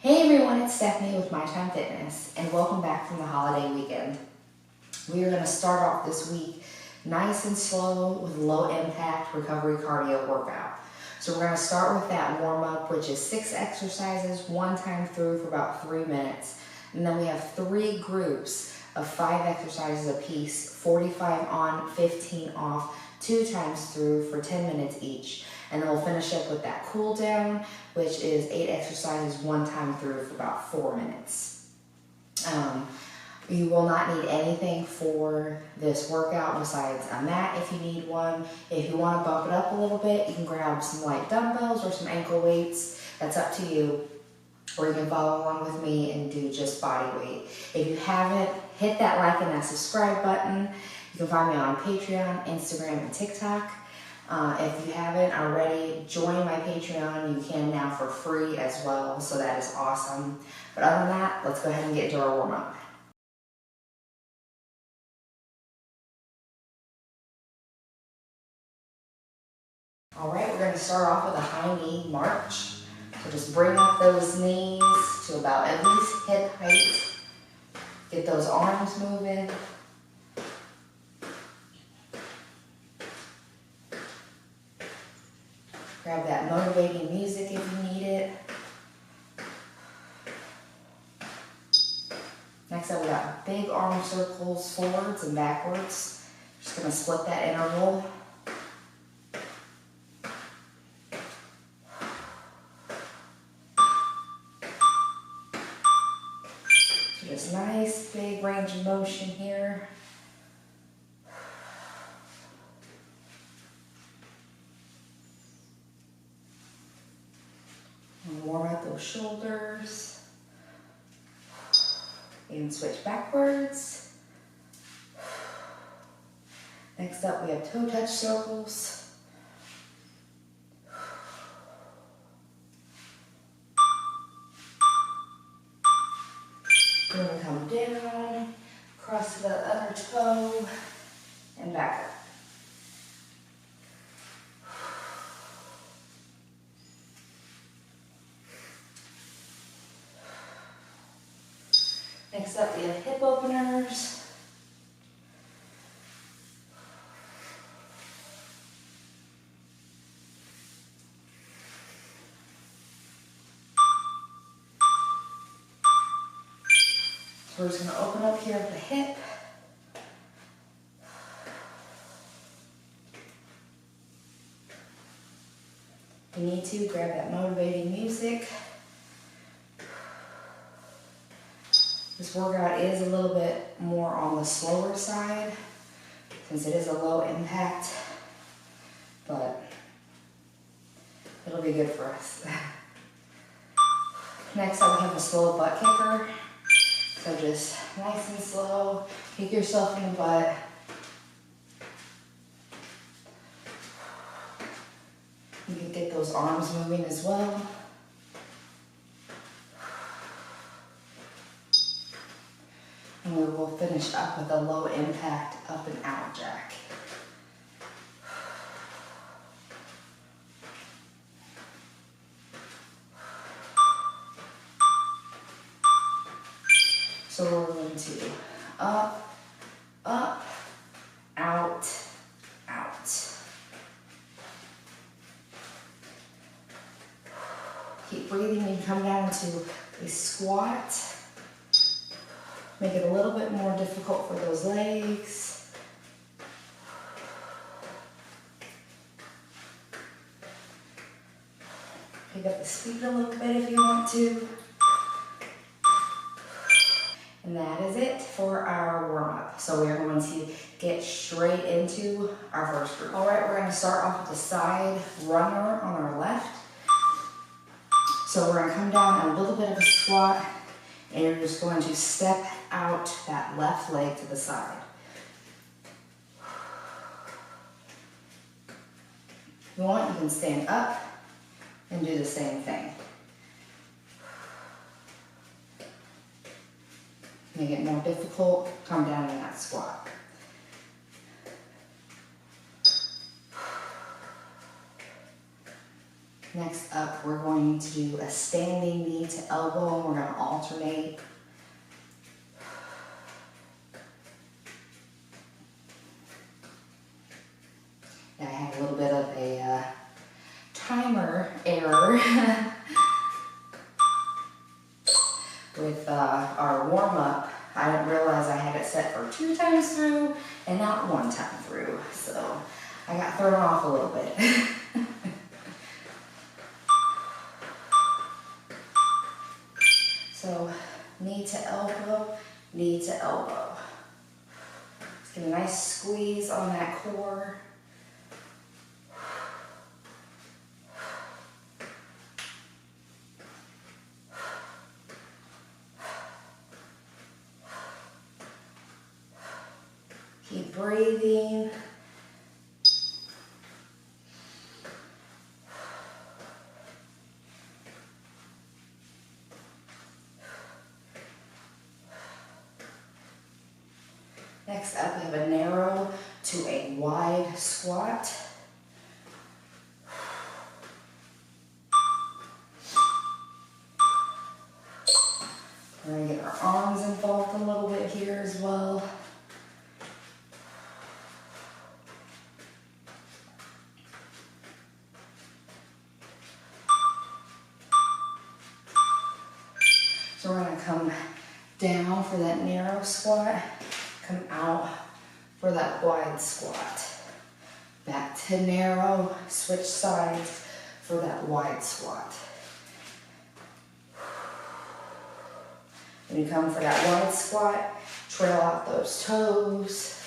Hey everyone, it's Stephanie with My Time Fitness, and welcome back from the holiday weekend. We are going to start off this week nice and slow with low impact recovery cardio workout. So we're going to start with that warm up, which is 6 exercises, one time through for about 3 minutes. And then we have 3 groups of 5 exercises apiece, 45 on, 15 off, 2 times through for 10 minutes each. And then we'll finish up with that cool down, which is 8 exercises, one time through for about 4 minutes. You will not need anything for this workout besides a mat if you need one. If you want to bump it up a little bit, you can grab some light dumbbells or some ankle weights. That's up to you. Or you can follow along with me and do just body weight. If you haven't, hit that like and that subscribe button. You can find me on Patreon, Instagram, and TikTok. If you haven't already, join my Patreon. You can now for free as well, so that is awesome. But other than that, let's go ahead and get into our warm-up. All right, we're going to start off with a high knee march. So just bring up those knees to about at least hip height. Get those arms moving. Grab that motivating music if you need it. Next up, we got big arm circles forwards and backwards. Just gonna split that interval. So just nice big range of motion here. And warm up those shoulders. And switch backwards. Next up, we have toe touch circles. We're going to come down, cross to the other toe, and back up. Next up, we have hip openers. So we're just going to open up here at the hip. If you need to, grab that motivating music. This workout is a little bit more on the slower side since it is a low impact, but it'll be good for us. Next up, we have a slow butt kicker. So just nice and slow, kick yourself in the butt. You can get those arms moving as well. And we will finish up with a low impact up and out jack. So we're going to up, up, out, out. Keep breathing. You can come down to a squat. Make it a little bit more difficult for those legs. Pick up the speed a little bit if you want to. And that is it for our warm-up. So we are going to get straight into our first group. All right, we're going to start off with the side runner on our left. So we're going to come down in a little bit of a squat, and you're just going to step out that left leg to the side. If you want, you can stand up and do the same thing. Make it more difficult, come down in that squat. Next up, we're going to do a standing knee to elbow, and we're going to alternate. Now, I had a little bit of a timer error with our warm-up. I didn't realize I had it set for 2 times through and not 1 time through, so I got thrown off a little bit. So, knee to elbow, knee to elbow. Let's get a nice squeeze on that core. Keep breathing. Next up, we have a narrow to a wide squat. We're going to get our arms involved a little bit here as well. So we're going to come down for that narrow squat, come out for that wide squat. Back to narrow, switch sides for that wide squat. When you come for that wide squat, trail out those toes.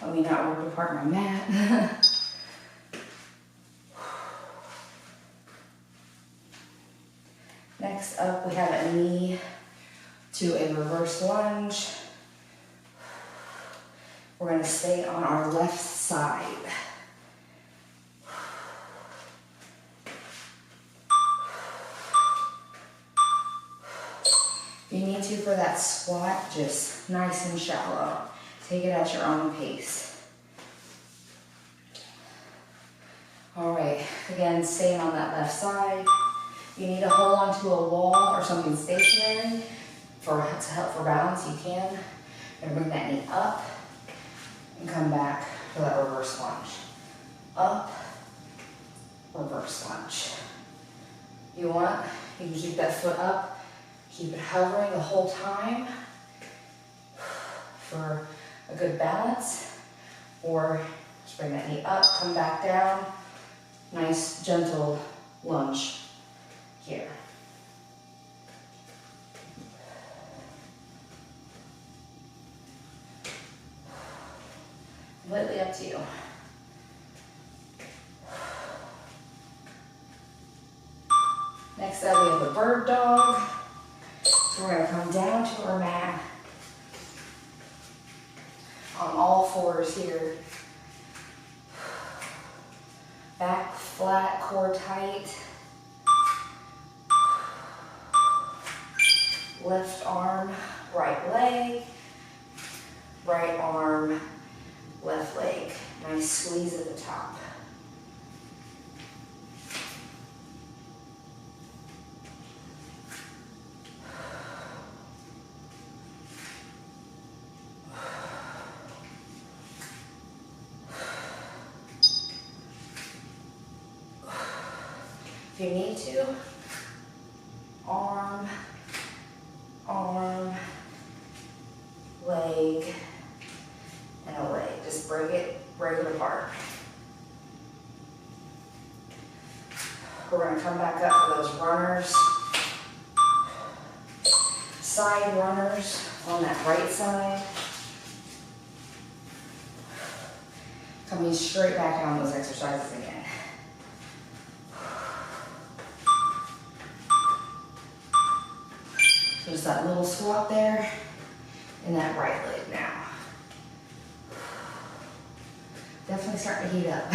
Let me not rip apart my mat. Next up, we have a knee to a reverse lunge. We're going to stay on our left side. If you need to for that squat, just nice and shallow. Take it at your own pace. All right, again, staying on that left side. You need to hold onto a wall or something stationary to help for balance, you can. And bring that knee up and come back for that reverse lunge. Up, reverse lunge. You can keep that foot up, keep it hovering the whole time for a good balance. Or just bring that knee up, come back down. Nice, gentle lunge here. Completely up to you. Next up, we have the bird dog. So we're going to come down to our mat on all fours here. Back flat, core tight. Left arm, right leg. Right arm, left leg. Nice squeeze at the top. If you need to, arm, leg, and a leg. Just break it apart. We're going to come back up for those runners. Side runners on that right side. Coming straight back on those exercises again. So just that little squat there and that right leg now. Definitely starting to heat up.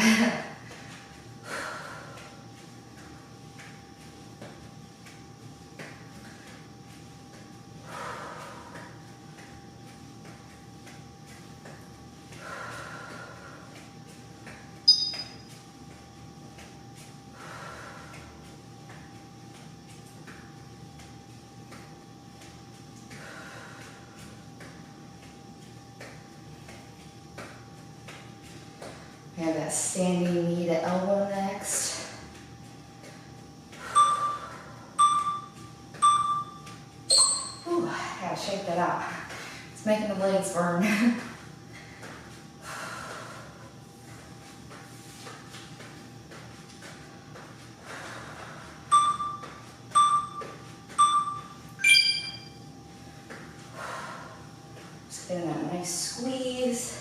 We have that standing knee to elbow next. Ooh, I gotta shake that out. It's making the legs burn. Just getting that nice squeeze.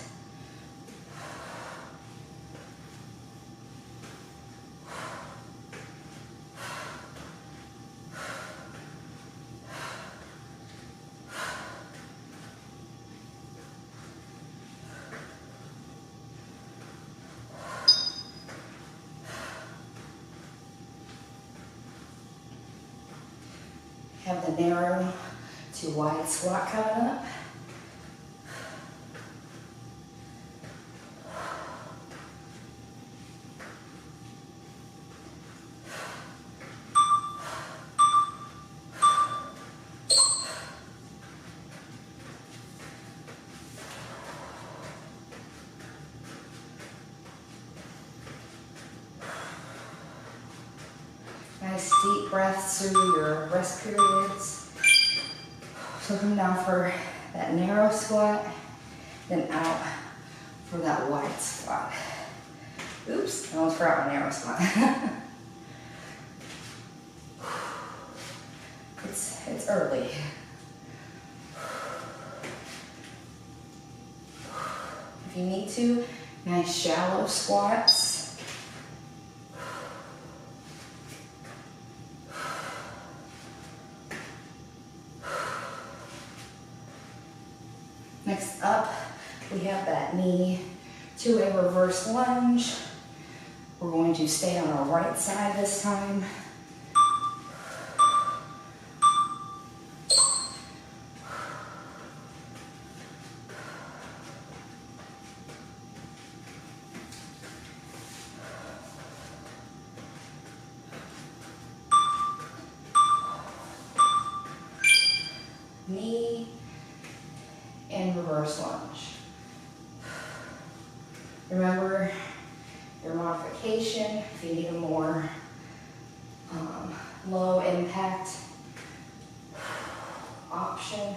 Have the narrow to wide squat coming up. Nice deep breaths through your rest periods. So come down for that narrow squat, then out for that wide squat. Oops, I almost forgot my narrow squat. It's early. If you need to, nice shallow squats. Next up, we have that knee to a reverse lunge. We're going to stay on our right side this time. Knee and reverse lunge. Remember your modification if you need a more low impact option.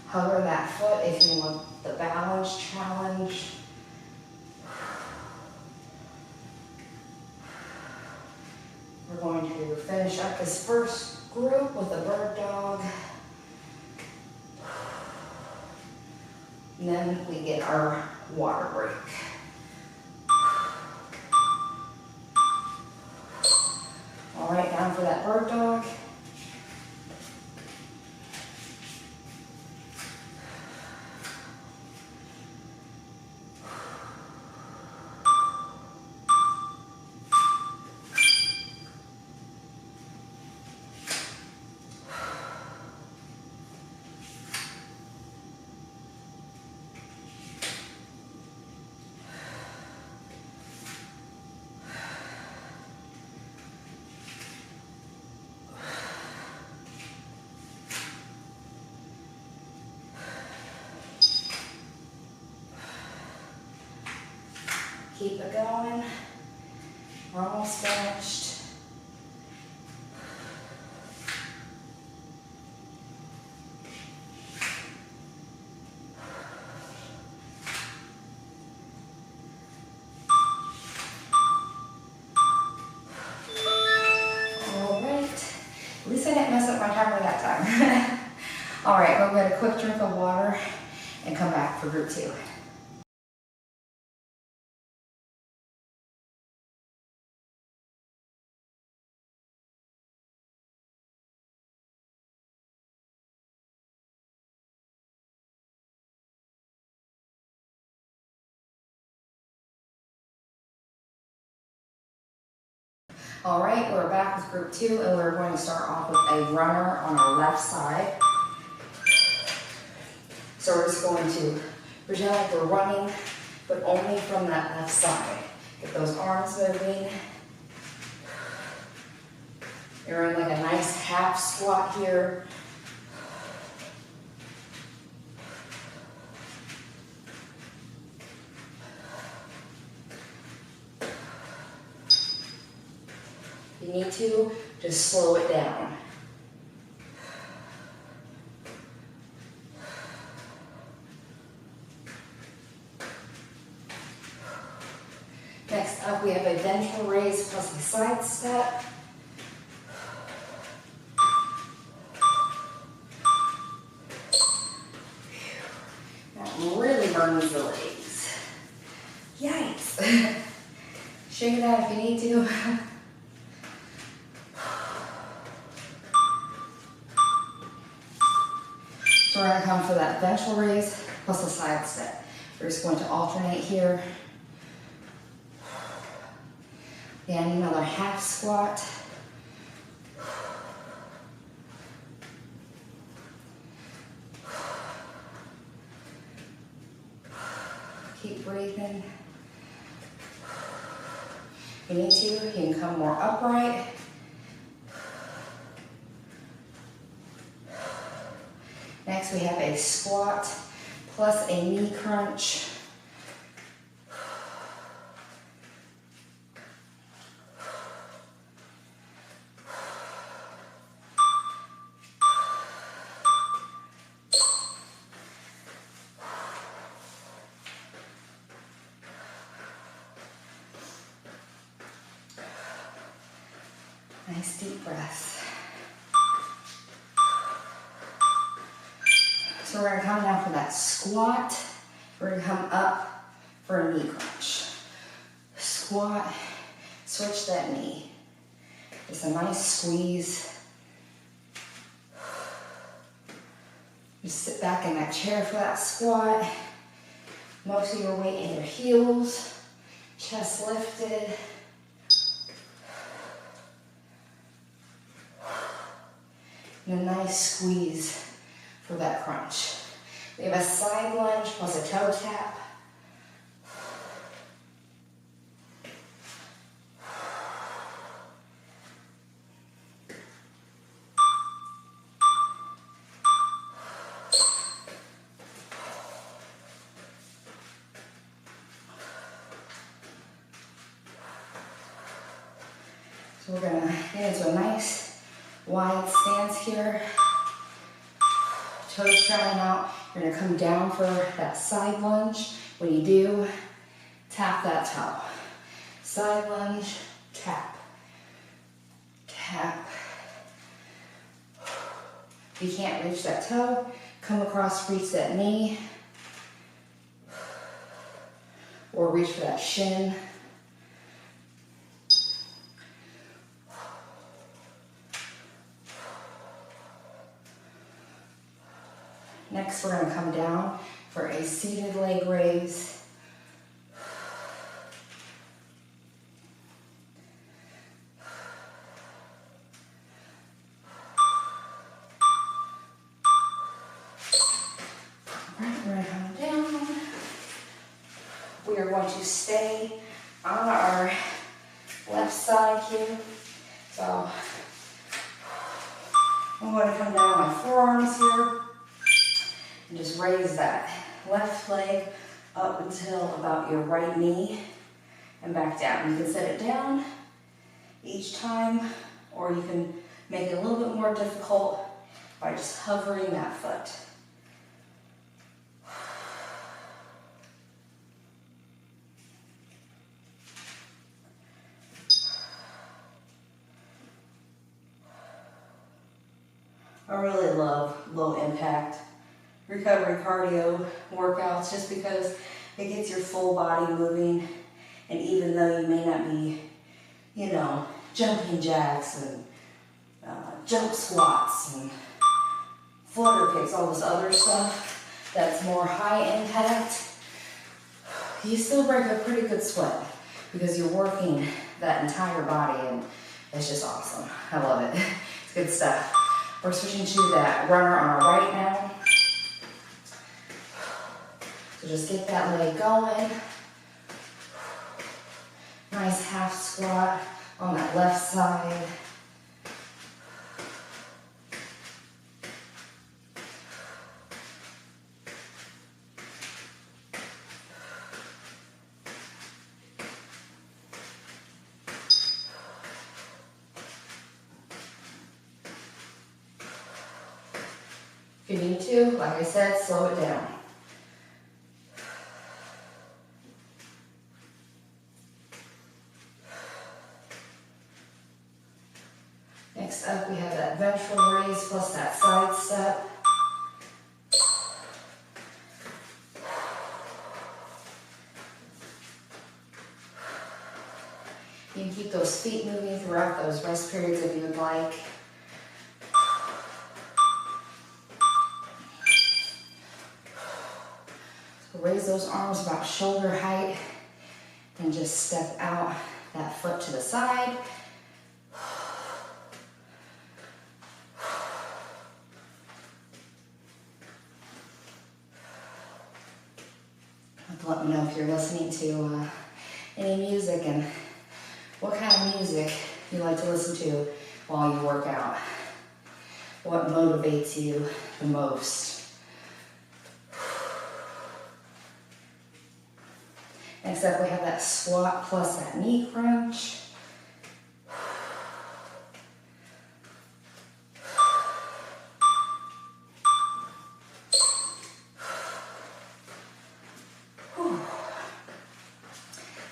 Hover that foot if you want the balance challenge. We're going to finish up this first group with a bird dog. And then we get our water break. All right, down for that bird dog. Keep it going. We're almost finished. All right. At least I didn't mess up my timer that time. All right, we'll get a quick drink of water and come back for group 2. All right, we're back with group 2, and we're going to start off with a runner on our left side. So we're just going to pretend like we're running, but only from that left side. Get those arms moving. You're in like a nice half squat here. If you need to, just slow it down. Next up, we have a ventral raise plus a side step. That really burns the legs. Yikes. Shake it out if you need to. So we're going to come for that ventral raise plus a side step. We're just going to alternate here. And another half squat. Keep breathing. If you need to, you can come more upright. Next, we have a squat plus a knee crunch. Nice deep breaths. So we're going to come down for that squat. We're going to come up for a knee crunch. Squat, switch that knee. Just a nice squeeze. Just sit back in that chair for that squat. Most of your weight in your heels. Chest lifted. And a nice squeeze for that crunch. We have a side lunge plus a toe tap. So we're going to get into a nice wide stance here. Toes traveling out. You're going to come down for that side lunge. When you do, tap that toe. Side lunge, tap, tap. If you can't reach that toe, come across, reach that knee. Or reach for that shin. Next, we're going to come down for a seated leg raise. All right, we're going to come down. We are going to stay on our left side here. So I'm going to come down on my forearms here. And just raise that left leg up until about your right knee and back down. You can set it down each time, or you can make it a little bit more difficult by just hovering that foot. I really love low impact recovery cardio workouts just because it gets your full body moving, and even though you may not be, you know, jumping jacks and jump squats and flutter kicks, all this other stuff that's more high impact, you still break a pretty good sweat because you're working that entire body, and it's just awesome. I love it. It's good stuff. We're switching to that runner on our right now. So just get that leg going. Nice half squat on that left side. If you need to, like I said, slow it down. Next up, we have that ventral raise plus that side step. You can keep those feet moving throughout those rest periods if you would like. So raise those arms about shoulder height and just step out that foot to the side. Let me know if you're listening to any music and what kind of music you like to listen to while you work out. What motivates you the most? Next up, we have that squat plus that knee crunch.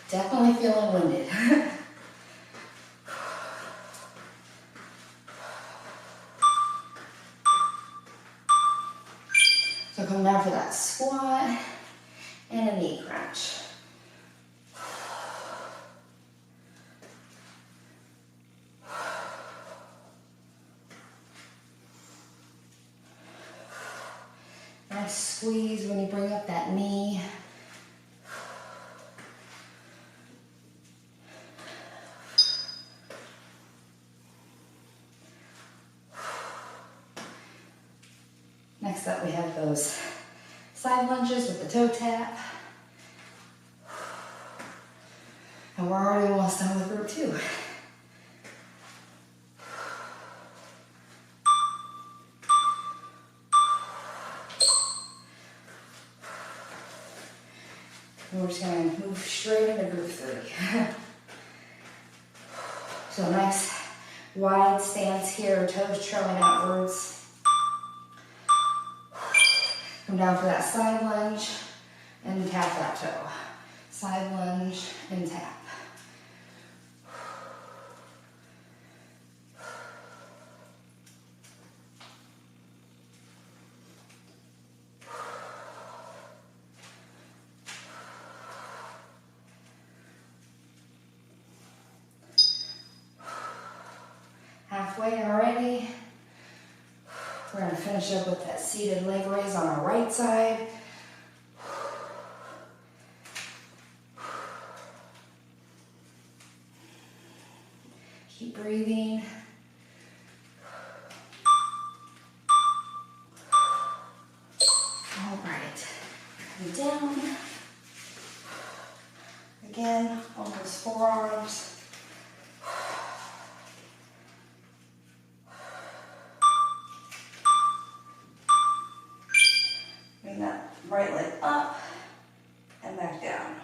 Definitely feeling winded. So come down for that squat and a knee crunch. Nice squeeze when you bring up that knee. Next up, we have those side lunges with the toe tap. And we're already almost done with group 2. And we're just going to move straight into group 3. So nice wide stance here, toes trailing outwards. Come down for that side lunge and tap that toe. Side lunge and tap. Halfway already. We're going to finish up with that seated leg raise on our right side. Keep breathing. All right. Come down. Again, on those forearms. Bring that right leg up and back down.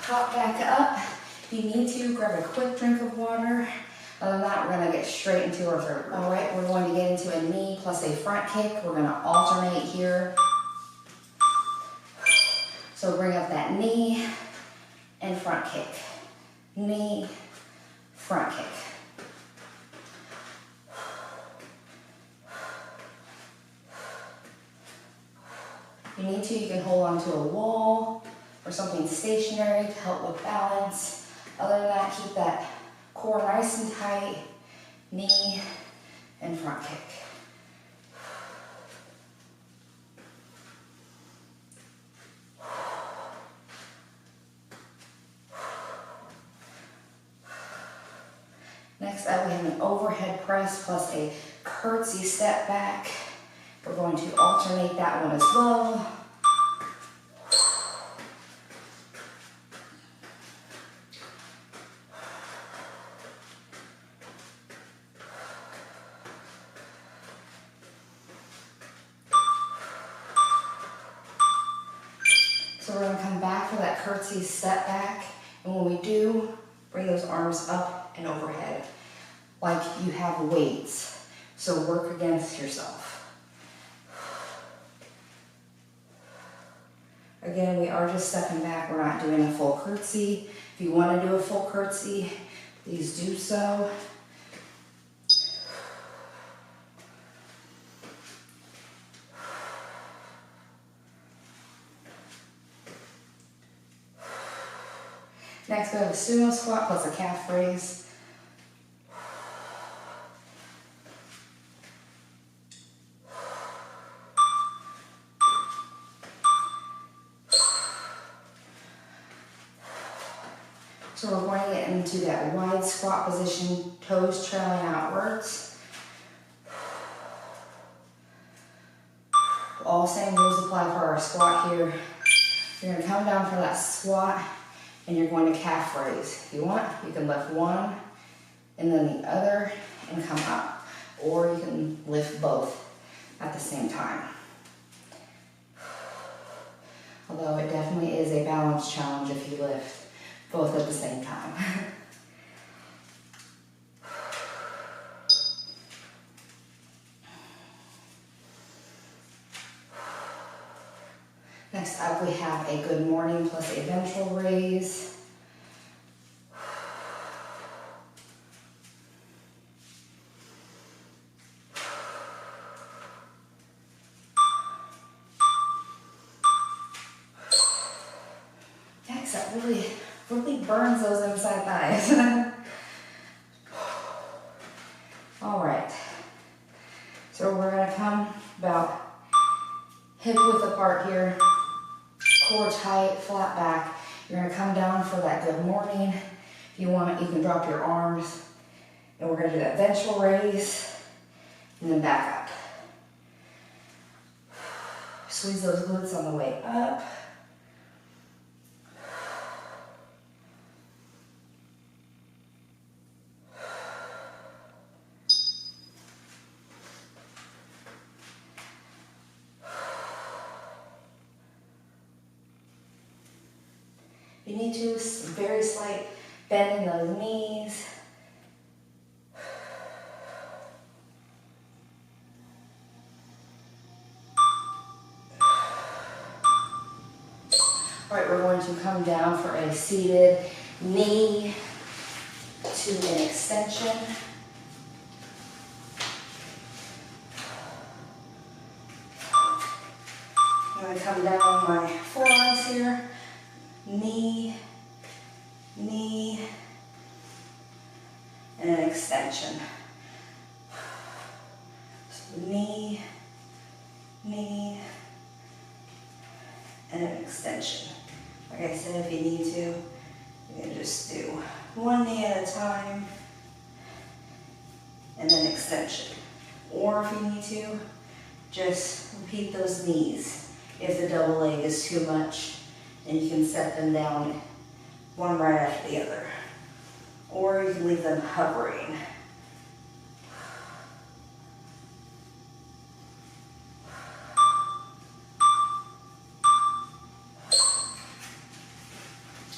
Pop back up. If you need to, grab a quick drink of water. Other than that, we're going to get straight into our third. All right, we're going to get into a knee plus a front kick. We're going to alternate here. So bring up that knee and front kick. Knee, front kick. If you need to, you can hold onto a wall or something stationary to help with balance. Other than that, keep that core nice and tight, knee and front kick. up, we have an overhead press plus a curtsy step back. We're going to alternate that one as well. So we're going to come back for that curtsy step back, and when we do, bring those arms up and overhead like you have weights. So work against yourself. Again, we are just stepping back. We're not doing a full curtsy. If you want to do a full curtsy, please do so. Next, we have a sumo squat plus a calf raise. So we're going to get into that wide squat position, toes trailing outwards. All same rules apply for our squat here. You're going to come down for that squat, and you're going to calf raise. If you want, you can lift one and then the other and come up. Or you can lift both at the same time. Although it definitely is a balance challenge if you lift both at the same time. Next up, we have a good morning plus a ventral raise. Next up, really burns those inside thighs. All right. So we're going to come about hip width apart here. Core tight, flat back. You're going to come down for that good morning. If you want, you can drop your arms. And we're going to do that ventral raise and then back up. Squeeze those glutes on the way up. You need to, very slight bend in those knees. All right, we're going to come down for a seated knee to an extension. I'm going to come down on my forearms here. Knee, knee, and an extension. So knee, knee, and an extension. Like I said, if you need to, you can just do one knee at a time and then extension. Or if you need to, just repeat those knees if the double leg is too much. And you can set them down one right after the other. Or you can leave them hovering.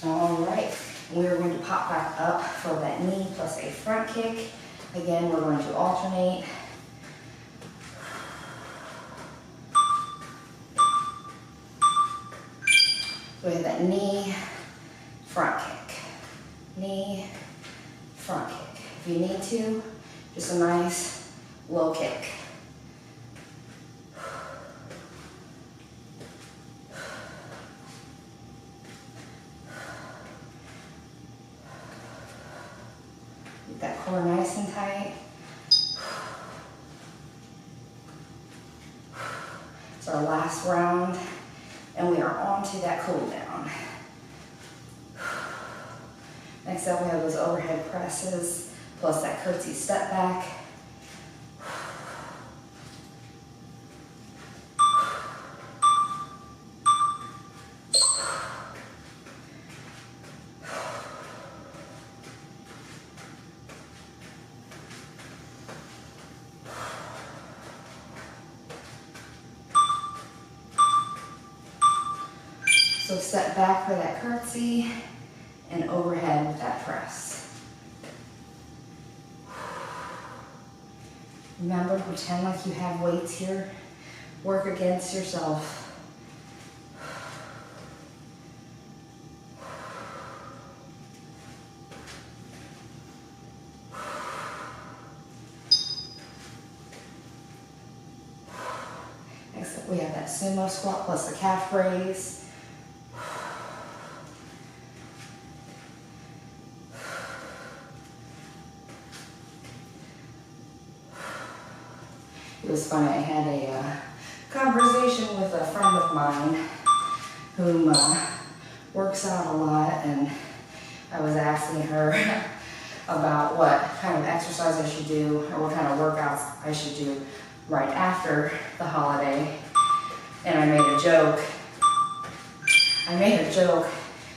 All right, we're going to pop back up for that knee plus a front kick. Again, we're going to alternate. With that knee, front kick. Knee, front kick. If you need to, just a nice low kick. Keep that core nice and tight. It's our last round. And we are on to that cool down. Next up, we have those overhead presses plus that curtsy step back. So step back for that curtsy and overhead with that press. Remember, pretend like you have weights here. Work against yourself. Next up, we have that sumo squat plus the calf raise. It was funny, I had a conversation with a friend of mine who works out a lot, and I was asking her about what kind of exercise I should do or what kind of workouts I should do right after the holiday. And I made a joke.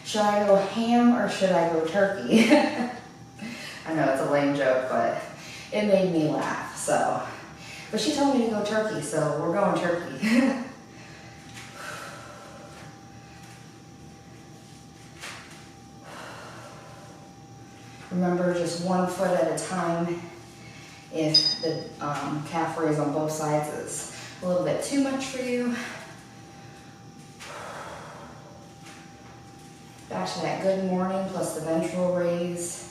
Should I go ham or should I go turkey? I know it's a lame joke, but it made me laugh, so. But she told me to go turkey, so we're going turkey. Remember, just 1 foot at a time. If the calf raise on both sides is a little bit too much for you. Back to that good morning plus the ventral raise.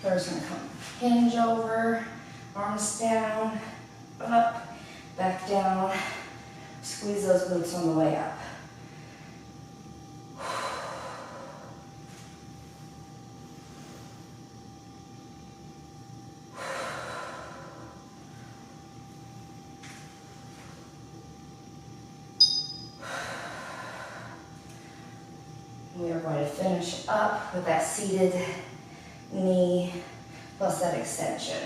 First, gonna come hinge over, arms down, up, back down. Squeeze those glutes on the way up. We are going to finish up with that seated knee plus that extension.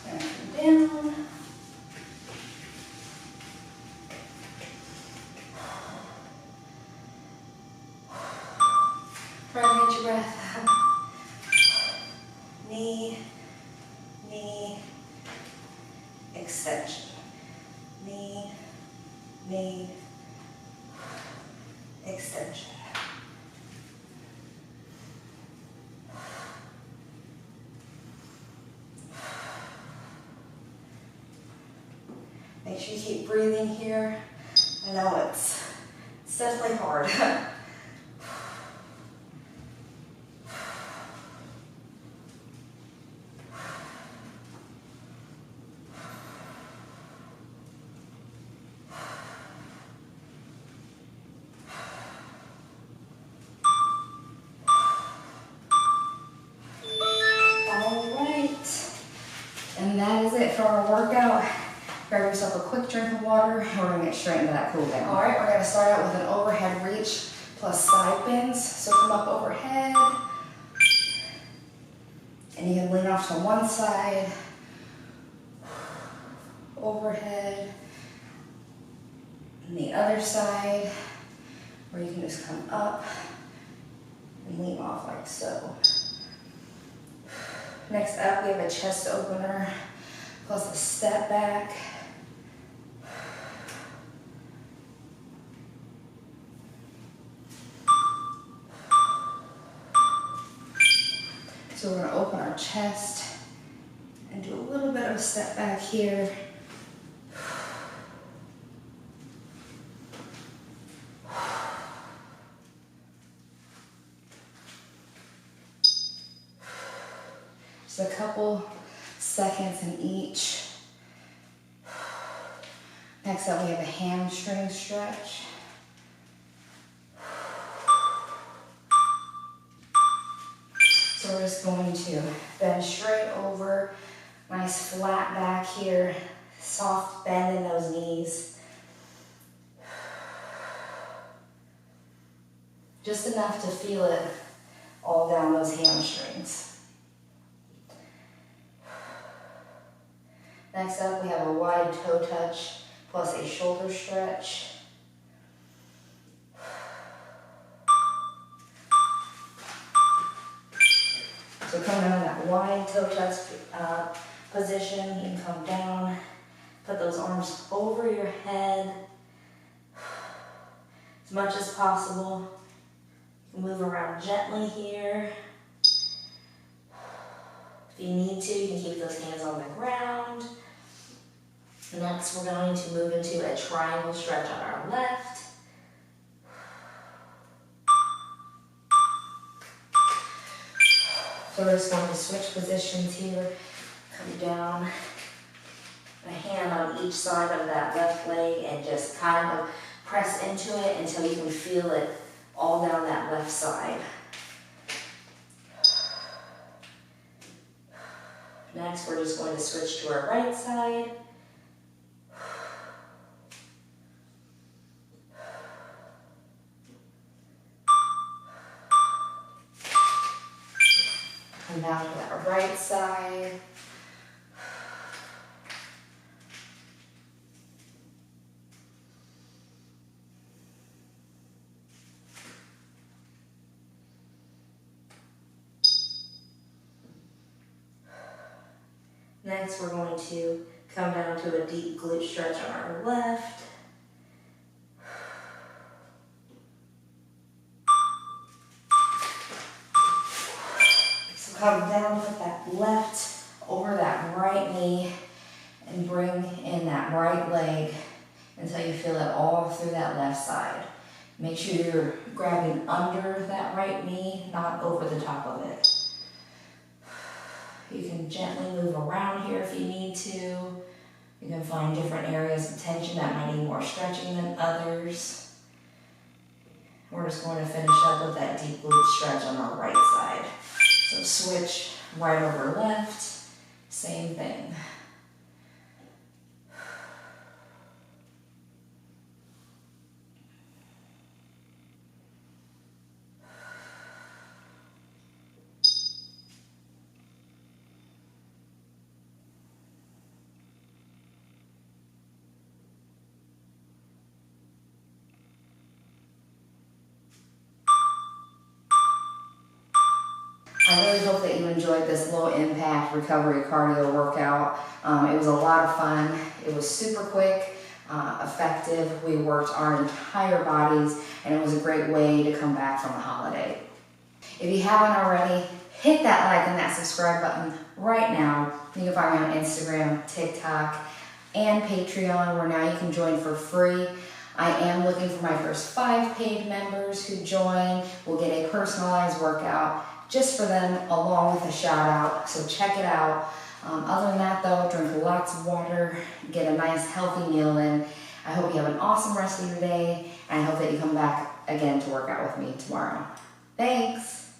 And come down. Try to get your breath. Knee, knee, extension. Knee, knee, extension. Make sure you keep breathing here. I know it's definitely hard. And that is it for our workout. Grab yourself a quick drink of water and we're gonna get straight into that cool down. All right, we're gonna start out with an overhead reach plus side bends. So come up overhead. And you can lean off to one side, overhead, and the other side, or you can just come up and lean off like so. Next up, we have a chest opener plus a step back. So we're gonna open our chest and do a little bit of a step back here. Just a couple seconds in each. Next up, we have a hamstring stretch. So we're just going to bend straight over, nice flat back here, soft bend in those knees. Just enough to feel it all down those hamstrings. Next up, we have a wide toe touch plus a shoulder stretch. So come down to that wide toe touch position. You can come down, put those arms over your head as much as possible. You can move around gently here. If you need to, you can keep those hands on the ground. Next, we're going to move into a triangle stretch on our left. So we're just going to switch positions here. Come down, a hand on each side of that left leg and just kind of press into it until you can feel it all down that left side. Next, we're just going to switch to our right side. Come down to that right side. Next, we're going to come down to a deep glute stretch on our left. So come down, put that left over that right knee and bring in that right leg until you feel it all through that left side. Make sure you're grabbing under that right knee, not over the top of it. You can gently move around here if you need to. You can find different areas of tension that might need more stretching than others. We're just going to finish up with that deep glute stretch on our right side. So switch right over left, same thing. I really hope that you enjoyed this low impact recovery cardio workout. It was a lot of fun. It was super quick, effective. We worked our entire bodies and it was a great way to come back from the holiday. If you haven't already, hit that like and that subscribe button right now. You can find me on Instagram, TikTok, and Patreon, where now you can join for free. I am looking for my first 5 paid members who join. We'll get a personalized workout just for them, along with a shout out, so check it out. Other than that though, drink lots of water, get a nice healthy meal in. I hope you have an awesome rest of your day, and I hope that you come back again to work out with me tomorrow. Thanks.